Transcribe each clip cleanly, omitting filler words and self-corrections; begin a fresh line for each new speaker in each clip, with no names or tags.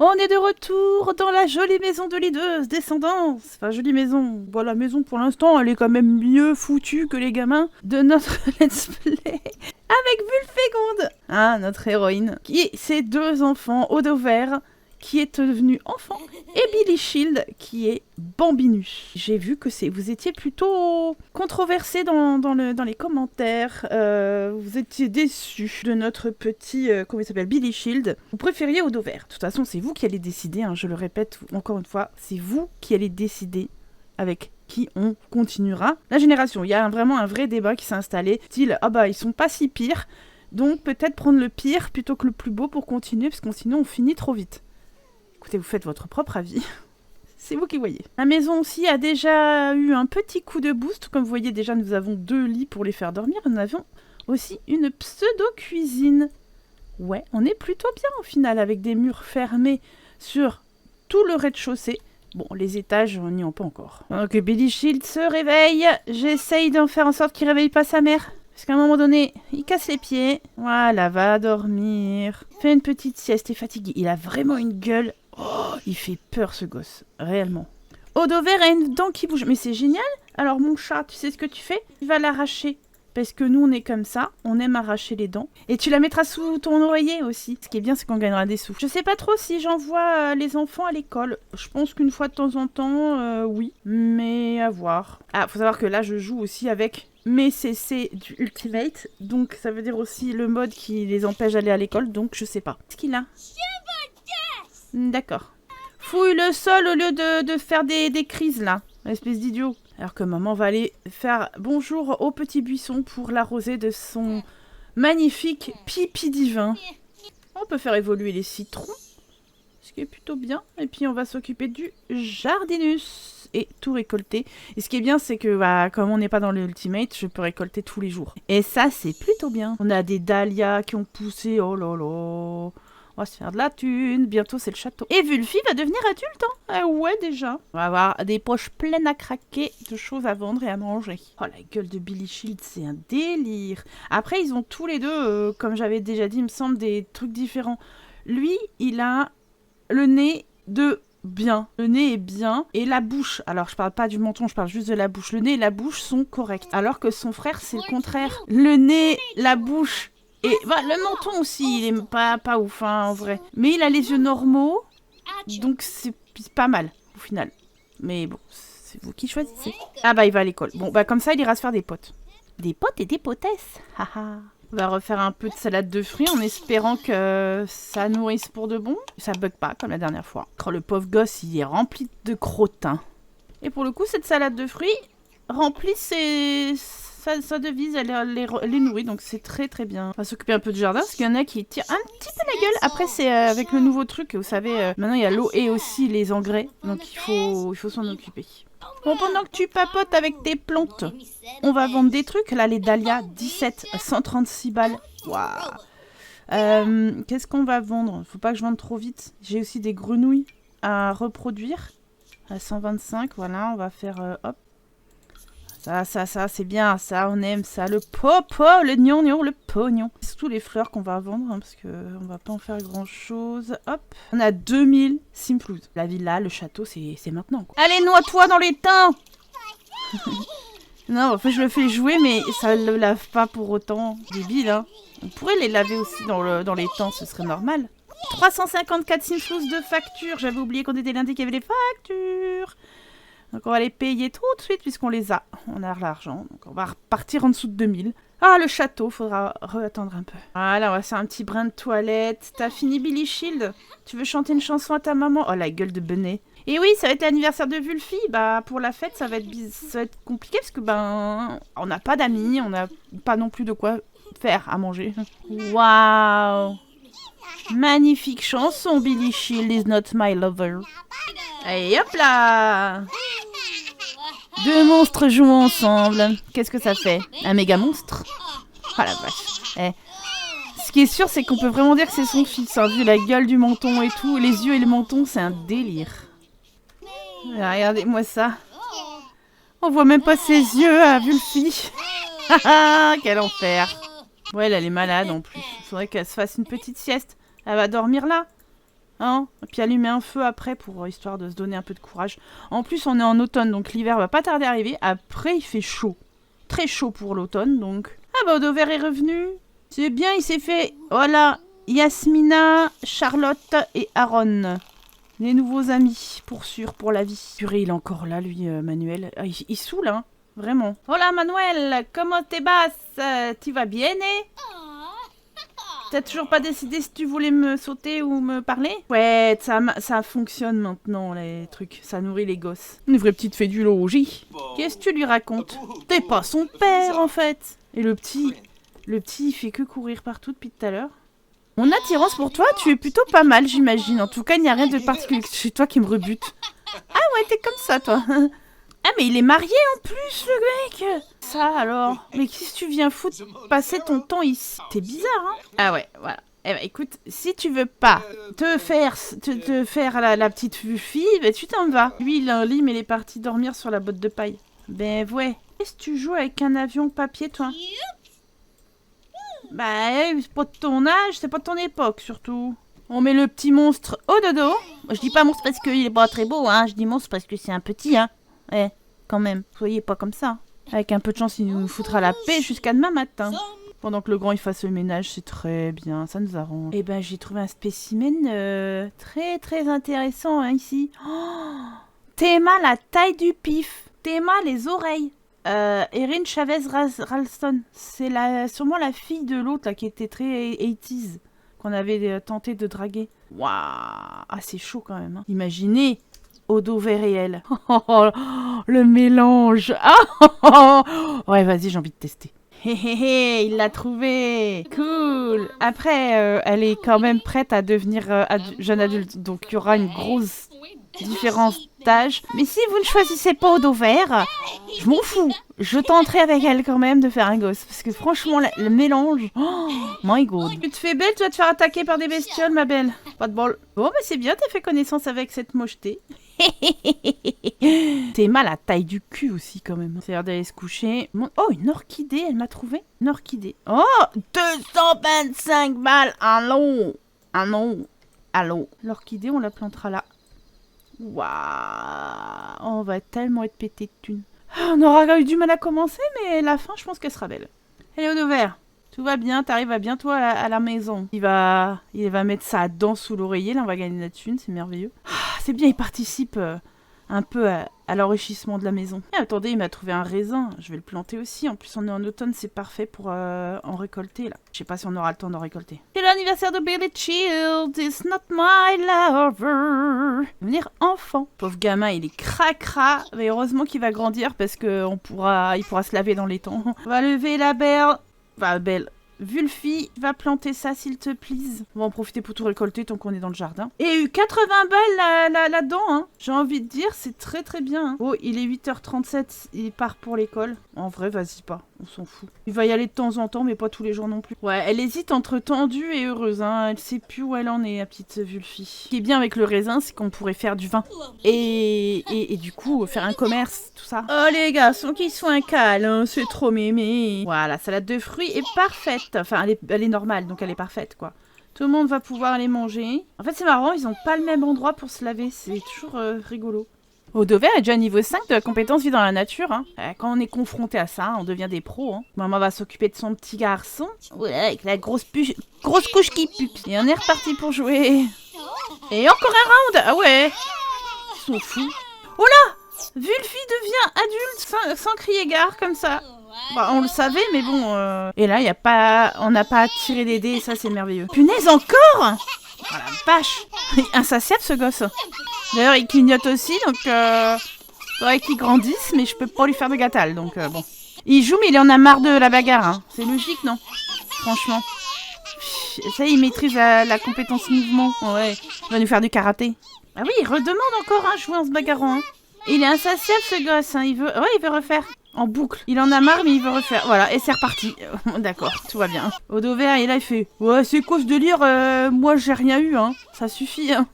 On est de retour dans la jolie maison de Lideuse, Descendance. Enfin, jolie maison. Bon, la maison, pour l'instant, elle est quand même mieux foutue que les gamins de notre let's play. Avec Wulfégonde, hein, notre héroïne, qui ses deux enfants, Odover, qui est devenu enfant, et Billy Shield, qui est Bambinus. J'ai vu que vous étiez plutôt controversé dans les commentaires. Vous étiez déçus de notre petit, comment il s'appelle, Billy Shield. Vous préfériez Odover. De toute façon, c'est vous qui allez décider, hein, je le répète encore une fois, c'est vous qui allez décider avec qui on continuera la génération. Il y a vraiment un vrai débat qui s'est installé, style, ah bah ils sont pas si pires, donc peut-être prendre le pire plutôt que le plus beau pour continuer, parce que sinon on finit trop vite. Écoutez, vous faites votre propre avis. C'est vous qui voyez. La maison aussi a déjà eu un petit coup de boost. Comme vous voyez, déjà, nous avons 2 lits pour les faire dormir. Nous avions aussi une pseudo-cuisine. Ouais, on est plutôt bien au final, avec des murs fermés sur tout le rez-de-chaussée. Bon, les étages, on n'y est pas encore. Donc, Billy Shield se réveille. J'essaye d'en faire en sorte qu'il ne réveille pas sa mère. Parce qu'à un moment donné, il casse les pieds. Voilà, va dormir. Fais une petite sieste, t'es fatigué. Il a vraiment une gueule. Oh, il fait peur ce gosse, réellement. Odover a une dent qui bouge, mais c'est génial. Alors mon chat, tu sais ce que tu fais? Tu vas l'arracher. Parce que nous on est comme ça, on aime arracher les dents. Et tu la mettras sous ton oreiller aussi. Ce qui est bien, c'est qu'on gagnera des sous. Je sais pas trop si j'envoie les enfants à l'école. Je pense qu'une fois de temps en temps, oui. Mais à voir. Ah, faut savoir que là je joue aussi avec mes CC du Ultimate. Donc ça veut dire aussi le mode qui les empêche d'aller à l'école. Donc je sais pas. Qu'est-ce qu'il a? D'accord. Fouille le sol au lieu de faire des crises, là. Espèce d'idiot. Alors que maman va aller faire bonjour au petit buisson pour l'arroser de son magnifique pipi divin. On peut faire évoluer les citrons, ce qui est plutôt bien. Et puis on va s'occuper du jardinus et tout récolter. Et ce qui est bien, c'est que comme on n'est pas dans l'ultimate, je peux récolter tous les jours. Et ça, c'est plutôt bien. On a des dahlias qui ont poussé, oh là là. On va se faire de la thune, bientôt c'est le château. Et Wulfy va devenir adulte, hein. Ouais, déjà. On va avoir des poches pleines à craquer de choses à vendre et à manger. Oh, la gueule de Billy Shield, c'est un délire. Après, ils ont tous les deux, comme j'avais déjà dit, il me semble, des trucs différents. Lui, il a le nez de bien. Le nez est bien. Et la bouche, alors je parle pas du menton, je parle juste de la bouche. Le nez et la bouche sont corrects. Alors que son frère, c'est le contraire. Le nez, la bouche... Et le menton aussi, il est pas ouf, hein, en vrai. Mais il a les yeux normaux, donc c'est pas mal, au final. Mais bon, c'est vous qui choisissez. Ah bah, il va à l'école. Bon, bah comme ça, il ira se faire des potes. Des potes et des potesses. Haha. On va refaire un peu de salade de fruits en espérant que ça nourrisse pour de bon. Ça bug pas, comme la dernière fois. Quand le pauvre gosse, il est rempli de crottins. Et pour le coup, cette salade de fruits remplit sa devise, elle les nourrit, donc c'est très très bien. On va s'occuper un peu du jardin, parce qu'il y en a qui tirent un petit peu la gueule. Après, c'est avec le nouveau truc, vous savez, maintenant il y a l'eau et aussi les engrais, donc il faut s'en occuper. Bon, pendant que tu papotes avec tes plantes, on va vendre des trucs. Là, les dahlias, 17 à 136 balles. Waouh. Qu'est-ce qu'on va vendre? Faut pas que je vende trop vite. J'ai aussi des grenouilles à reproduire. À 125, voilà, on va faire, hop. Ça, c'est bien, ça, on aime ça. Le popo, le gnognon, le pognon. C'est surtout les fleurs qu'on va vendre, hein, parce qu'on va pas en faire grand-chose. Hop, on a 2000 simplouz. La villa, le château, c'est maintenant, quoi. Allez, noie-toi dans les temps. Non, en fait, je le fais jouer, mais ça le lave pas pour autant. Débile, hein. On pourrait les laver aussi dans les temps, ce serait normal. 354 simplouz de factures. J'avais oublié qu'on était lundi qu'il y avait les factures. Donc on va les payer tout de suite puisqu'on les a. On a l'argent. Donc on va repartir en dessous de 2000. Ah, le château, faudra attendre un peu. Voilà, on va faire un petit brin de toilette. T'as fini Billy Shield? Tu veux chanter une chanson à ta maman? Oh, la gueule de Benet. Et oui, ça va être l'anniversaire de Wulfy. Bah, pour la fête, ça va être compliqué parce que, on n'a pas d'amis, on n'a pas non plus de quoi faire à manger. Waouh! Magnifique chanson, Billy Shield is not my lover. Allez, hop là! Deux monstres jouent ensemble. Qu'est-ce que ça fait? Un méga monstre? Oh la vache. Ce qui est sûr, c'est qu'on peut vraiment dire que c'est son fils, hein, vu la gueule du menton et tout. Les yeux et le menton, c'est un délire. Regardez-moi ça. On voit même pas ses yeux à Wulfy. Quel enfer. Ouais, elle est malade en plus. Il faudrait qu'elle se fasse une petite sieste. Elle va dormir là. Hein? Et puis allumer un feu après pour histoire de se donner un peu de courage. En plus, on est en automne, donc l'hiver va pas tarder à arriver. Après, il fait chaud. Très chaud pour l'automne, donc... Ah bah, Odover est revenu. C'est bien, il s'est fait... Voilà, Yasmina, Charlotte et Aaron. Les nouveaux amis, pour sûr, pour la vie. Purée, il est encore là, lui, Manuel. Ah, il saoule, hein. Vraiment. Hola, Manuel, comment t'es basse? Tu vas bien, T'as toujours pas décidé si tu voulais me sauter ou me parler? Ouais, ça fonctionne maintenant, les trucs. Ça nourrit les gosses. Une vraie petite fédulogie. Qu'est-ce que tu lui racontes? T'es pas son père, en fait. Et le petit, il fait que courir partout depuis tout à l'heure. Mon attirance pour toi, tu es plutôt pas mal, j'imagine. En tout cas, il n'y a rien de particulier chez toi qui me rebute. Ah ouais, t'es comme ça, toi. Ah, mais il est marié en plus, le mec. Ça, alors. Mais qu'est-ce que tu viens foutre passer ton temps ici? T'es bizarre, hein? Ah ouais, voilà. Eh ben, écoute, si tu veux pas te faire la petite fille, ben, tu t'en vas. Lui, il a un lit, mais il est parti dormir sur la botte de paille. Ben, ouais. Qu'est-ce que tu joues avec un avion papier, toi? Bah, c'est pas de ton âge, c'est pas de ton époque, surtout. On met le petit monstre au dodo. Je dis pas monstre parce qu'il est pas très beau, hein. Je dis monstre parce que c'est un petit, hein. Eh, quand même, soyez pas comme ça. Avec un peu de chance, il nous foutra la paix jusqu'à demain matin. Pendant que le grand, il fasse le ménage, c'est très bien, ça nous arrange. Eh ben, j'ai trouvé un spécimen très, très intéressant, hein, ici. Oh, Théma, la taille du pif. Théma, les oreilles. Erin Chavez Ralston. C'est sûrement la fille de l'autre, là, qui était très 80s. Qu'on avait tenté de draguer. Waouh! Ah, c'est chaud, quand même. Hein. Imaginez... Odover réel. Oh, le mélange. Ah, ouais, vas-y, j'ai envie de tester. Hé hé hé, il l'a trouvé. Cool. Après, elle est quand même prête à devenir jeune adulte. Donc, il y aura une grosse différence d'âge. Mais si vous ne choisissez pas Odover, je m'en fous. Je tenterai avec elle quand même de faire un gosse. Parce que franchement, le mélange... Oh, my god. Tu te fais belle, tu vas te faire attaquer par des bestioles, ma belle. Pas de bol. Bon, bah c'est bien, t'as fait connaissance avec cette mocheté. T'es mal à la taille du cul aussi quand même. C'est l'heure d'aller se coucher. Oh, une orchidée, elle m'a trouvé. Une orchidée. Oh, 225 balles. Allô. Allô. L'orchidée, on la plantera là. Waouh. On va tellement être pété de thunes. On aura eu du mal à commencer, mais la fin, je pense qu'elle sera belle. Allez, Odover. Tout va bien, t'arrives à bientôt à la maison. Il va mettre sa dent sous l'oreiller, là on va gagner de la thune, c'est merveilleux. Ah, c'est bien, il participe un peu à l'enrichissement de la maison. Et attendez, il m'a trouvé un raisin, je vais le planter aussi. En plus on est en automne, c'est parfait pour en récolter là. Je sais pas si on aura le temps d'en récolter. C'est l'anniversaire de Billy Shield, it's not my lover. Devenir enfant. Pauvre gamin, il est cracra, mais heureusement qu'il va grandir parce que il pourra se laver dans les temps. On va lever la belle. Bah, belle. Vulfie, va planter ça, s'il te plaît. On va en profiter pour tout récolter tant qu'on est dans le jardin. Et 80 balles là-dedans, hein. J'ai envie de dire, c'est très très bien. Hein. Oh, il est 8h37, il part pour l'école. En vrai, vas-y pas, on s'en fout. Il va y aller de temps en temps, mais pas tous les jours non plus. Ouais, elle hésite entre tendue et heureuse, hein. Elle sait plus où elle en est, la petite Vulfie. Ce qui est bien avec le raisin, c'est qu'on pourrait faire du vin. Et du coup, faire un commerce, tout ça. Oh les garçons qui sont un câlin, c'est trop mémé. Voilà, salade de fruits est parfaite. Enfin, elle est normale, donc elle est parfaite, quoi. Tout le monde va pouvoir les manger. En fait, c'est marrant, ils n'ont pas le même endroit pour se laver. C'est toujours rigolo. Odover est déjà niveau 5 de la compétence vie dans la nature. Hein. Quand on est confronté à ça, on devient des pros. Hein. Maman va s'occuper de son petit garçon. Ouais, avec la grosse couche qui pue. Et on est reparti pour jouer. Et encore un round. Ah ouais. Ils sont fous. Oh là, Vulfie devient adulte sans crier gare comme ça. Bah, on le savait, mais bon... Et là, on n'a pas à tirer des dés, et ça, c'est merveilleux. Punaise, encore. Oh la vache. Insatiable, ce gosse. D'ailleurs, il clignote aussi, donc... faudrait qu'il grandisse, mais je peux pas lui faire de gâtal, donc bon. Il joue, mais il en a marre de la bagarre. Hein. C'est logique, non? Franchement. Ça, il maîtrise la compétence mouvement. Ouais, il va nous faire du karaté. Ah oui, il redemande encore, hein, jouer en se bagarrant. Hein. Il est insatiable, ce gosse. Hein. Il veut refaire. En boucle. Il en a marre, mais il veut refaire. Voilà, et c'est reparti. D'accord, tout va bien. Odover, et là, il fait... Ouais, c'est quoi ce délire? Moi, j'ai rien eu, hein. Ça suffit, hein.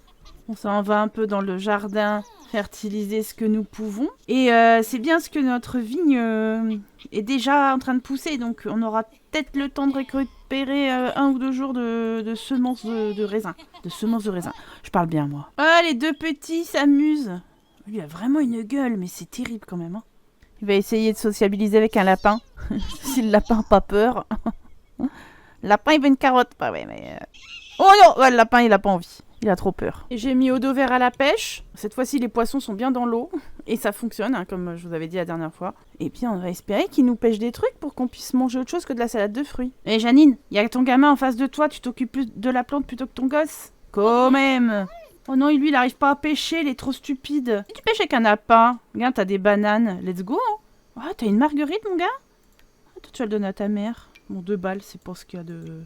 On s'en va un peu dans le jardin, fertiliser ce que nous pouvons. Et c'est bien ce que notre vigne est déjà en train de pousser. Donc, on aura peut-être le temps de récupérer 1 ou 2 jours de semences de raisin. De semences de raisin. Je parle bien, moi. Ah, les 2 petits s'amusent. Lui a vraiment une gueule, mais c'est terrible quand même. Hein. Il va essayer de sociabiliser avec un lapin. Si le lapin n'a pas peur. Le lapin, il veut une carotte. Bah ouais, mais... Oh non, ouais, le lapin, il a pas envie. Il a trop peur. Et j'ai mis Odo vert à la pêche. Cette fois-ci, les poissons sont bien dans l'eau. Et ça fonctionne, hein, comme je vous avais dit la dernière fois. Et puis, on va espérer qu'il nous pêche des trucs pour qu'on puisse manger autre chose que de la salade de fruits. Et Janine, il y a ton gamin en face de toi. Tu t'occupes plus de la plante plutôt que ton gosse. Quand même. Oh non, lui, il arrive pas à pêcher. Il est trop stupide. Si tu pêches avec un lapin, regarde, t'as des bananes. Let's go. Hein. Oh, t'as une marguerite, mon gars. Toi, tu vas le donner à ta mère. Bon, 2 balles, c'est pas ce qu'il y a de...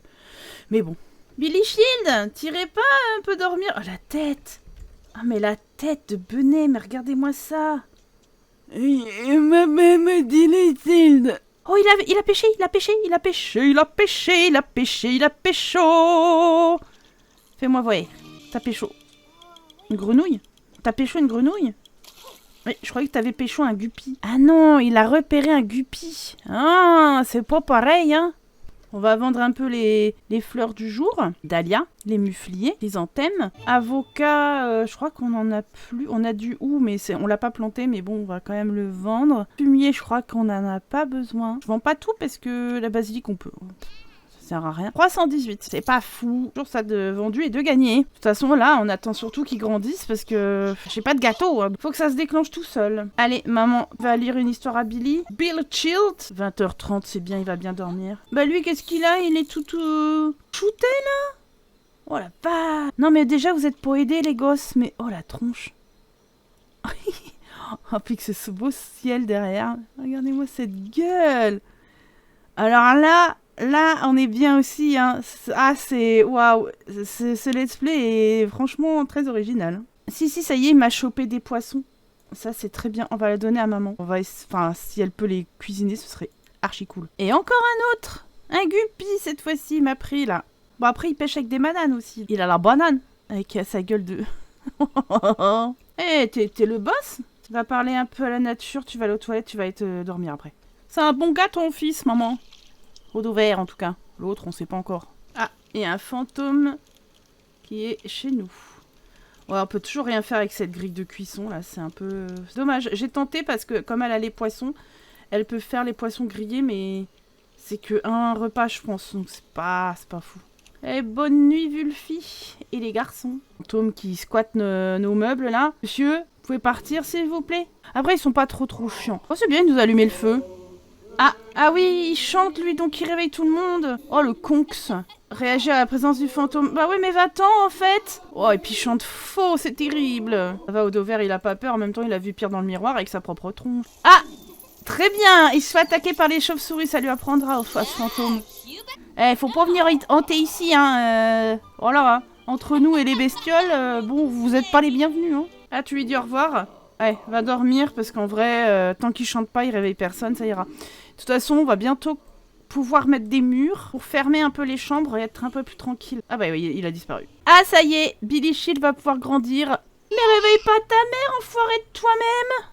Mais bon. Billy Shield, tirez pas un peu dormir. Oh, la tête. Ah, mais la tête de Benet, mais regardez-moi ça. Billy Shield. Oh, il a pêché, il a pêché, il a pêché, il a pêché, il a pêché, il a pécho. Fais-moi voir. T'as pécho. Une grenouille? T'as pécho une grenouille? Oui, je croyais que t'avais pécho un guppy. Ah non, il a repéré un guppy. Ah, c'est pas pareil, hein. On va vendre un peu les fleurs du jour. Dahlia, les mufliers, les anthèmes. Avocat, je crois qu'on en a plus. On a du hou, mais on l'a pas planté, mais bon, on va quand même le vendre. Fumier, je crois qu'on en a pas besoin. Je vends pas tout parce que la basilic, on peut. Ça sert à rien. 318, c'est pas fou. Toujours ça de vendu et de gagné. De toute façon, là, on attend surtout qu'ils grandissent parce que j'ai pas de gâteau. Hein. Faut que ça se déclenche tout seul. Allez, maman va lire une histoire à Billy. Bill Chilled. 20h30, c'est bien, il va bien dormir. Bah lui, qu'est-ce qu'il a? Il est tout shooté, là? Oh la vache. Non, mais déjà, vous êtes pour aider, les gosses. Mais oh, la tronche. Oh, puis que c'est ce beau ciel derrière. Regardez-moi cette gueule. Alors là... Là, on est bien aussi, hein. Ah, c'est... Waouh. Ce let's play est franchement très original. Si, ça y est, il m'a chopé des poissons. Ça, c'est très bien. On va la donner à maman. Enfin, si elle peut les cuisiner, ce serait archi cool. Et encore un autre. Un guppy, cette fois-ci, il m'a pris, là. Bon, après, il pêche avec des bananes aussi. Il a la banane. Avec sa gueule de... Eh, t'es le boss? Tu vas parler un peu à la nature, tu vas aller aux toilettes, tu vas aller dormir après. C'est un bon gars, ton fils, maman. Odo vert en tout cas. L'autre, on sait pas encore. Ah, et un fantôme qui est chez nous. Ouais, on peut toujours rien faire avec cette grille de cuisson là, c'est un peu... C'est dommage. J'ai tenté parce que comme elle a les poissons, elle peut faire les poissons grillés, mais c'est que un repas je pense, donc c'est pas fou. Eh, bonne nuit Vulfi et les garçons. Fantôme qui squatte nos meubles là. Monsieur, vous pouvez partir s'il vous plaît? Après ils sont pas trop chiants. Oh c'est bien, ils nous allumer le feu. Ah oui, il chante lui, donc il réveille tout le monde. Oh, le conx. Réagir à la présence du fantôme. Bah oui, mais va-t'en, en fait. Oh, et puis il chante faux, c'est terrible. Ça va, Odo vert, il a pas peur. En même temps, il a vu pire dans le miroir avec sa propre tronche. Ah, très bien. Il se fait attaquer par les chauves-souris, ça lui apprendra à ce fantôme. Eh, faut pas venir hanter ici, hein. Voilà, entre nous et les bestioles, bon, vous êtes pas les bienvenus, hein. Ah, tu lui dis au revoir? Ouais, va dormir, parce qu'en vrai, tant qu'il chante pas, il réveille personne, ça ira. De toute façon, on va bientôt pouvoir mettre des murs pour fermer un peu les chambres et être un peu plus tranquille. Ah bah oui, il a disparu. Ah ça y est, Billy Shield va pouvoir grandir. Mais réveille pas ta mère, enfoiré de toi-même.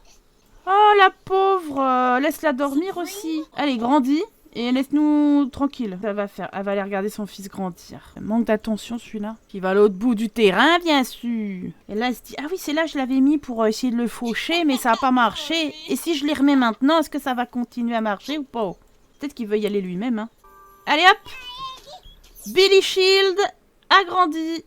Oh la pauvre, laisse-la dormir aussi. Allez, grandis et laisse-nous tranquille. Ça va faire, elle va aller regarder son fils grandir. Manque d'attention celui-là. Qui va à l'autre bout du terrain, bien sûr. Et là, elle se dit, ah oui, c'est là, je l'avais mis pour essayer de le faucher, mais ça n'a pas marché. Et si je les remets maintenant, est-ce que ça va continuer à marcher ou pas? Peut-être qu'il veut y aller lui-même, hein. Allez hop! Billy Shield a grandi.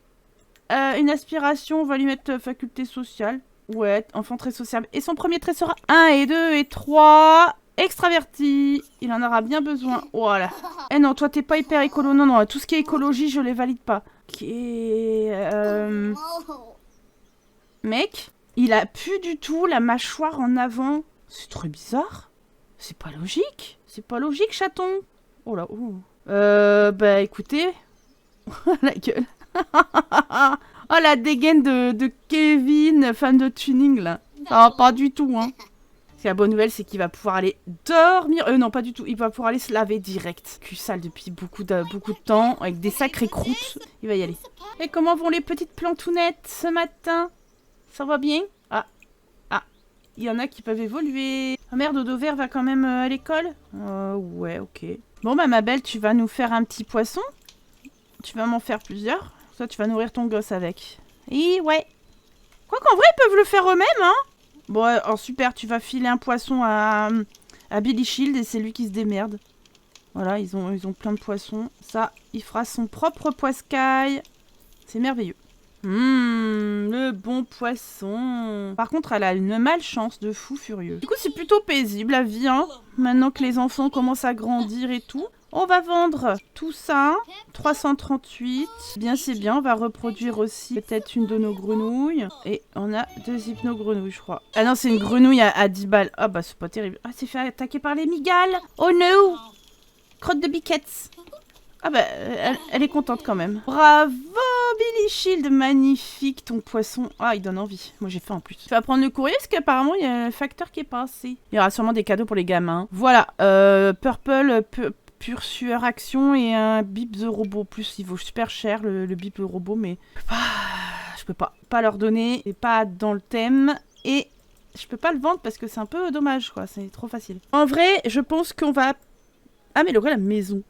Une aspiration, on va lui mettre faculté sociale. Ouais, enfant très sociable. Et son premier trait sera 1 et 2 et 3... Extraverti, il en aura bien besoin. Voilà. Eh non, toi t'es pas hyper écolo. Non, non, tout ce qui est écologie, je les valide pas. Ok. Mec, il a plus du tout la mâchoire en avant. C'est très bizarre. C'est pas logique. C'est pas logique, chaton. Oh là, oh. Bah écoutez. La gueule. Oh la dégaine de Kevin, fan de tuning là. Ah, pas du tout, hein. La bonne nouvelle, c'est qu'il va pouvoir aller dormir. Non, pas du tout. Il va pouvoir aller se laver direct. Cul sale depuis beaucoup de temps, avec des sacrées croûtes. Il va y aller. Et comment vont les petites plantounettes ce matin? Ça va bien? Ah. Il y en a qui peuvent évoluer. Ah merde, Odo vert va quand même à l'école? Ouais, ok. Bon, bah, ma belle, tu vas nous faire un petit poisson. Tu vas m'en faire plusieurs. Ça, tu vas nourrir ton gosse avec. Et ouais. Quoi qu'en vrai, ils peuvent le faire eux-mêmes, hein. Bon, alors super, tu vas filer un poisson à Billy Shield et c'est lui qui se démerde. Voilà, ils ont plein de poissons. Ça, il fera son propre poiscaille. C'est merveilleux. Le bon poisson. Par contre, elle a une malchance de fou furieux. Du coup, c'est plutôt paisible la vie, hein. Maintenant que les enfants commencent à grandir et tout. On va vendre tout ça. 338. Bien, c'est bien. On va reproduire aussi peut-être une de nos grenouilles. Et on a 2 hypno-grenouilles, je crois. Ah non, c'est une grenouille à 10 balles. Ah bah, c'est pas terrible. Ah, c'est fait attaquer par les migales. Oh no! Crotte de biquettes. Ah bah, elle est contente quand même. Bravo, Billy Shield, magnifique ton poisson. Ah, il donne envie. Moi, j'ai faim en plus. Tu vas prendre le courrier parce qu'apparemment, il y a un facteur qui est passé. Il y aura sûrement des cadeaux pour les gamins. Voilà, Purple, Pure Sueur Action et un Bip the Robot. Plus, il vaut super cher, le Bip the Robot, mais je peux pas leur donner. C'est pas dans le thème. Et je peux pas le vendre parce que c'est un peu dommage, quoi. C'est trop facile. En vrai, je pense qu'on va améliorer la maison.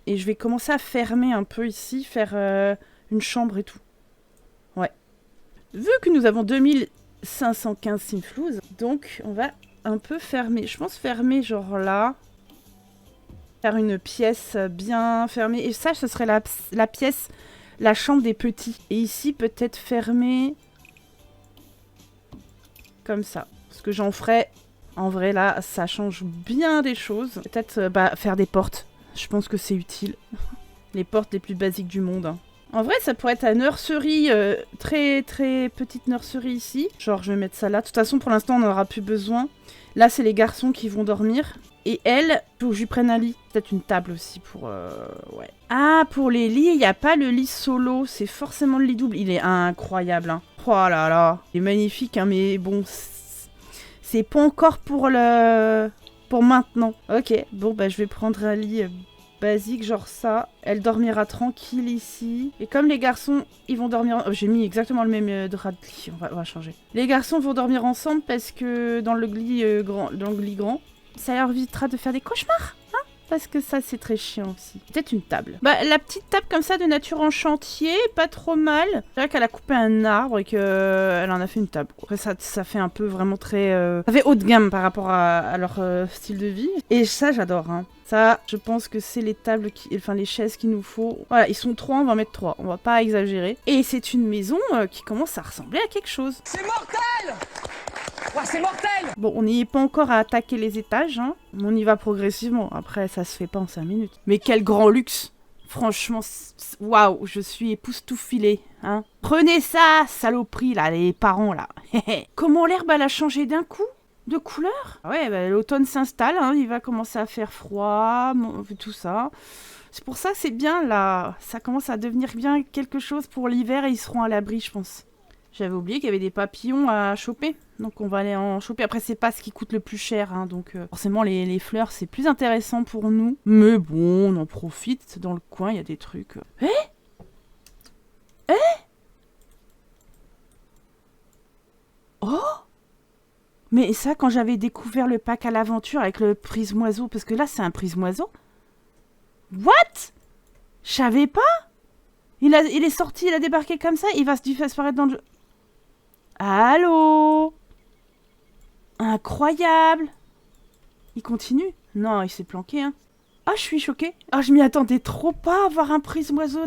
Et je vais commencer à fermer un peu ici, faire une chambre et tout. Ouais. Vu que nous avons 2515 simflouz, donc on va un peu fermer. Je pense fermer genre là. Faire une pièce bien fermée. Et ça, ce serait la pièce, la chambre des petits. Et ici, peut-être fermer comme ça. Parce que j'en ferai, en vrai, là, ça change bien des choses. Peut-être faire des portes. Je pense que c'est utile. Les portes les plus basiques du monde. Hein. En vrai, ça pourrait être un nursery, très très petite nursery ici. Genre, je vais mettre ça là. De toute façon, pour l'instant, on n'en aura plus besoin. Là, c'est les garçons qui vont dormir. Et elle, faut que je lui prenne un lit. Peut-être une table aussi pour... ouais. Ah, pour les lits, il n'y a pas le lit solo. C'est forcément le lit double. Il est incroyable. Hein. Oh là là. Il est magnifique, hein, mais bon... C'est pas encore pour le... Pour maintenant. Ok, bon, bah je vais prendre un lit basique, genre ça. Elle dormira tranquille ici. Et comme les garçons, ils vont dormir... Oh, j'ai mis exactement le même drap de lit. On va changer. Les garçons vont dormir ensemble parce que dans le lit grand, ça leur évitera de faire des cauchemars. Hein, parce que ça, c'est très chiant aussi. Peut-être une table. Bah, la petite table comme ça de nature en chantier, pas trop mal. C'est vrai qu'elle a coupé un arbre et qu'elle en a fait une table. Après, ça fait un peu vraiment très... Ça fait haut de gamme par rapport à leur style de vie. Et ça, j'adore. Hein. Ça, je pense que c'est les tables, enfin les chaises qu'il nous faut. Voilà, ils sont 3, on va en mettre 3. On va pas exagérer. Et c'est une maison qui commence à ressembler à quelque chose.
C'est mortel! Ouais, c'est mortel!
Bon, on n'y est pas encore à attaquer les étages, hein. On y va progressivement. Après, ça se fait pas en 5 minutes. Mais quel grand luxe! Franchement, waouh, je suis époustouflée, hein. Prenez ça, saloperie, là, les parents, là. Comment l'herbe, elle a changé d'un coup? De couleur? Ouais, bah, l'automne s'installe, hein, il va commencer à faire froid, tout ça. C'est pour ça que c'est bien, là. Ça commence à devenir bien quelque chose pour l'hiver et ils seront à l'abri, je pense. J'avais oublié qu'il y avait des papillons à choper. Donc on va aller en choper. Après, c'est pas ce qui coûte le plus cher. Hein, donc forcément, les fleurs, c'est plus intéressant pour nous. Mais bon, on en profite. Dans le coin, il y a des trucs. Oh! Mais ça, quand j'avais découvert le pack à l'aventure avec le prisme-oiseau, parce que là, c'est un prisme-oiseau. What? Je savais pas. Il est sorti, il a débarqué comme ça, il va se disparaître dans le jeu. Allô? Incroyable. Il continue? Non, il s'est planqué, hein. Ah, je suis choquée. Ah, je m'y attendais trop pas à voir un prisme-oiseau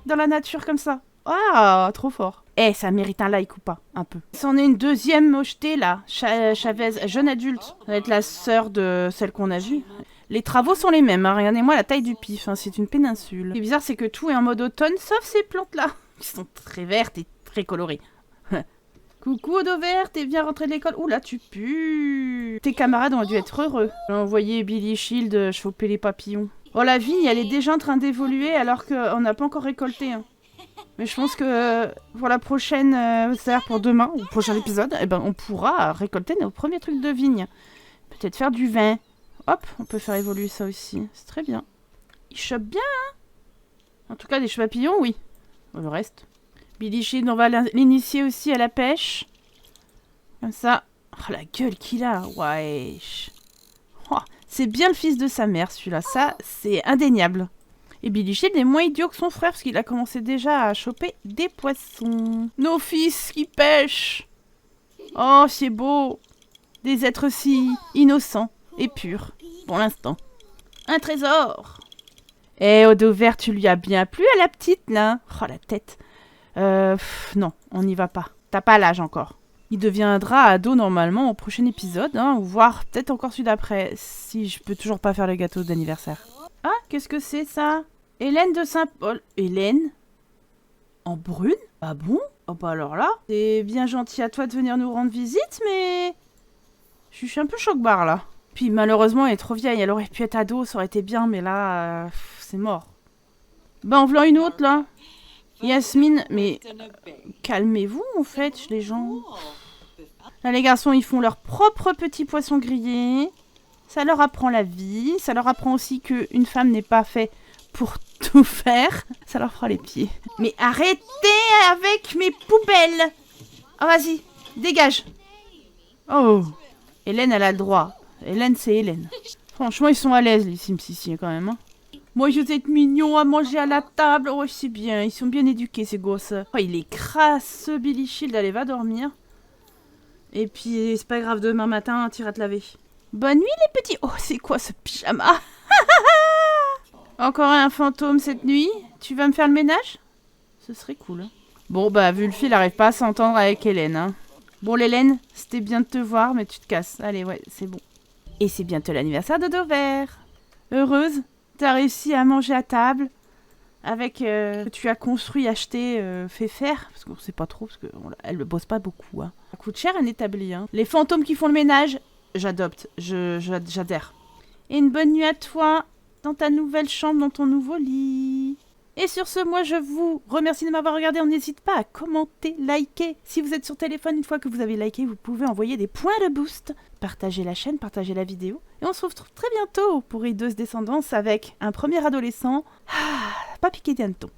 dans la nature comme ça. Ah, trop fort. Eh, ça mérite un like ou pas? Un peu. C'en est une deuxième mojetée, là. Chavez, jeune adulte. Ça va être la sœur de celle qu'on a vue. Les travaux sont les mêmes. Hein. Regardez-moi la taille du pif. Hein. C'est une péninsule. Ce qui est bizarre, c'est que tout est en mode automne, sauf ces plantes-là. Qui sont très vertes et très colorées. Coucou Odo Vert, t'es bien rentré de l'école? Ouh là, tu pues. Tes camarades ont dû être heureux. J'ai envoyé Billy Shield choper les papillons. Oh, la vigne, elle est déjà en train d'évoluer alors qu'on n'a pas encore récolté. Hein. Mais je pense que pour la prochaine, c'est-à-dire pour demain, ou le prochain épisode, eh ben, on pourra récolter nos premiers trucs de vigne. Peut-être faire du vin. Hop, on peut faire évoluer ça aussi. C'est très bien. Il chope bien, hein. En tout cas, des papillons, oui. Le reste. Billy Shield, on va l'initier aussi à la pêche. Comme ça. Oh, la gueule qu'il a. Wesh. Oh, C'est bien le fils de sa mère, celui-là. Ça, c'est indéniable. Et Billy Shield est moins idiot que son frère, parce qu'il a commencé déjà à choper des poissons. Nos fils qui pêchent. Oh, c'est beau. Des êtres si innocents et purs, pour l'instant. Un trésor. Eh, Eau vert, tu lui as bien plu à la petite, là. Oh, la tête. Non, on n'y va pas. T'as pas l'âge encore. Il deviendra ado normalement au prochain épisode, hein, ou voire peut-être encore celui d'après, si je peux toujours pas faire le gâteau d'anniversaire. Ah, qu'est-ce que c'est ça? Hélène de Saint-Paul. Hélène? En brune? Ah bon? Oh bah alors là, c'est bien gentil à toi de venir nous rendre visite, mais... Je suis un peu choc-barre là. Puis malheureusement, elle est trop vieille, elle aurait pu être ado, ça aurait été bien, mais là, c'est mort. Bah en voilà une autre là. Yasmine, mais calmez-vous en fait, les gens. Là, les garçons, ils font leurs propres petits poissons grillés. Ça leur apprend la vie. Ça leur apprend aussi qu'une femme n'est pas faite pour tout faire. Ça leur fera les pieds. Mais arrêtez avec mes poubelles. Oh, vas-y, dégage. Oh, Hélène, elle a le droit. Hélène, c'est Hélène. Franchement, ils sont à l'aise, les Sims ici, quand même. Hein. Moi, je vais être mignon à manger à la table. Oh, c'est bien. Ils sont bien éduqués, ces gosses. Oh, il est crasse, Billy Shield. Allez, va dormir. Et puis, c'est pas grave, demain matin, tu iras te laver. Bonne nuit, les petits. Oh, c'est quoi ce pyjama? Encore un fantôme cette nuit? Tu vas me faire le ménage? Ce serait cool. Bon, bah, vu le fil, arrive pas à s'entendre avec Hélène. Hein. Bon, Hélène, c'était bien de te voir, mais tu te casses. Allez, ouais, c'est bon. Et c'est bientôt l'anniversaire de Dover. Heureuse? T'as réussi à manger à table avec ce que tu as construit, acheté, fait faire. Parce qu'on sait pas trop, parce qu'elle ne bosse pas beaucoup. Hein. Ça coûte cher un établi. Hein. Les fantômes qui font le ménage, j'adopte. J'adhère. Et une bonne nuit à toi dans ta nouvelle chambre, dans ton nouveau lit. Et sur ce, moi, je vous remercie de m'avoir regardé. On n'hésite pas à commenter, liker. Si vous êtes sur téléphone, une fois que vous avez liké, vous pouvez envoyer des points de boost. Partagez la chaîne, partagez la vidéo. Et on se retrouve très bientôt pour Hideuse Descendance avec un premier adolescent. Ah, pas piqué d'hanneton.